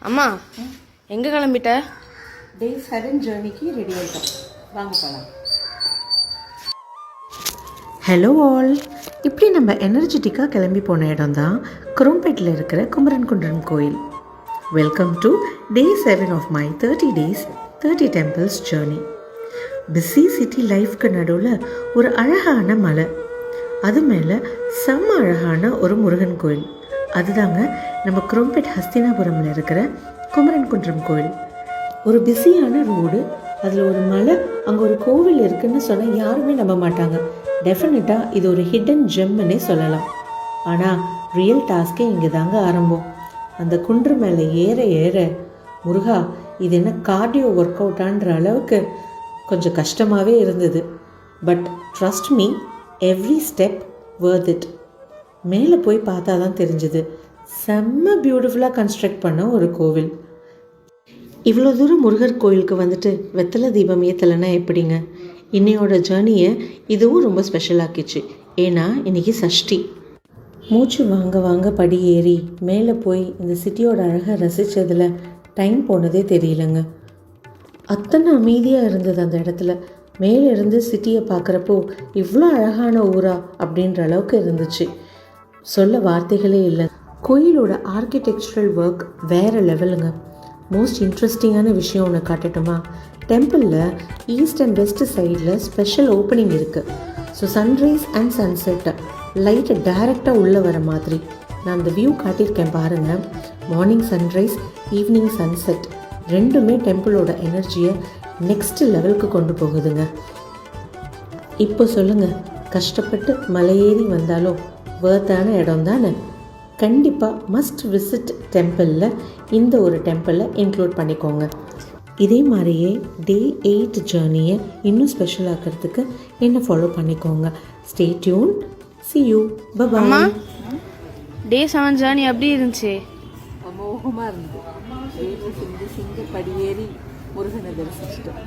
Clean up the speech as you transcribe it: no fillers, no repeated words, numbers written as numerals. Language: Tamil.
அம்மா எங்கே கிளம்பிட்ட? டே 7 ஜேர்னிக்கு ரெடி ஆகிட்டோம். வாங்க போகலாம். ஹலோ ஆல், இப்படி நம்ம எனர்ஜெட்டிக்காக கிளம்பி போன இடம் தான் குரோம்பேட்டில் இருக்கிற குமரன்குன்றம் கோயில். Welcome to day 7 of my 30 days 30 temples journey. Busy city லைஃப்க்கு நடுவில் ஒரு அழகான மலை, அது மேலே செம்ம அழகான ஒரு முருகன் கோயில். அதுதாங்க நம்ம குரோம்பேட் ஹஸ்தினாபுரமில் இருக்கிற குமரன்குன்றம் கோயில். ஒரு பிஸியான ரோடு, அதில் ஒரு மலை, அங்கே ஒரு கோவில் இருக்குதுன்னு சொன்னால் யாருமே நம்ப மாட்டாங்க. டெஃபினட்டாக இது ஒரு ஹிடன் ஜெம்முன்னே சொல்லலாம். ஆனால் ரியல் டாஸ்கே இங்கே தாங்க ஆரம்பம். அந்த குன்று மேலே ஏற ஏற முருகா, இது என்ன கார்டியோ ஒர்க் அவுட்டான்ற அளவுக்கு கொஞ்சம் கஷ்டமாகவே இருந்தது. But trust me, every step worth it. மேலே போய் பார்த்தா தான் தெரிஞ்சுது, செம்ம பியூட்டிஃபுல்லாக கன்ஸ்ட்ரக்ட் பண்ண ஒரு கோவில். இவ்வளோ தூரம் முருகர் கோயிலுக்கு வந்துட்டு வெத்தலை தீபம் ஏற்றலைன்னா எப்படிங்க? இன்னையோட ஜேர்னியை இதுவும் ரொம்ப ஸ்பெஷல் ஆக்கிச்சு. ஏன்னா இன்றைக்கி சஷ்டி. மூச்சு வாங்க வாங்க படி ஏறி மேலே போய் இந்த சிட்டியோட அழகை ரசித்ததில் டைம் போனதே தெரியலங்க. அத்தனை அமைதியாக இருந்தது அந்த இடத்துல. மேலே இருந்து சிட்டியை பார்க்குறப்போ இவ்வளோ அழகான ஊரா அப்படின்ற அளவுக்கு இருந்துச்சு. சொல்ல வார்த்தைகளே இல்லை. கோயிலோட ஆர்கிடெக்சரல் ஒர்க் வேறு லெவலுங்க. மோஸ்ட் இன்ட்ரெஸ்டிங்கான விஷயம் ஒன்று காட்டட்டுமா? டெம்பிளில் ஈஸ்ட் அண்ட் வெஸ்ட் சைடில் ஸ்பெஷல் ஓப்பனிங் இருக்குது. ஸோ சன்ரைஸ் அண்ட் சன்செட்டை லைட்டை டைரெக்டாக உள்ளே வர மாதிரி நான் அந்த வியூ காட்டியிருக்கேன் பாருங்கள். மார்னிங் சன்ரைஸ், ஈவினிங் சன்செட் ரெண்டுமே டெம்பிளோட எனர்ஜியை நெக்ஸ்ட் லெவலுக்கு கொண்டு போகுதுங்க. இப்போ சொல்லுங்கள், கஷ்டப்பட்டு மலையேறி வந்தாலும் வேர்த்தான இடம் தானே? கண்டிப்பாக மஸ்ட் விசிட் டெம்பிளில் இந்த ஒரு டெம்பிளை இன்க்ளூட் பண்ணிக்கோங்க. இதே மாதிரியே டே 8 ஜேர்னியை இன்னும் ஸ்பெஷல் ஆக்கிறதுக்கு என்ன ஃபாலோ பண்ணிக்கோங்க. Stay tune. see you. bye bye. Day 7 journey எப்படி இருந்துச்சு? அமோகமாக இருந்தது. வேலை செஞ்சு படியேறி முருகனை தரிசிச்சிட்டோம்.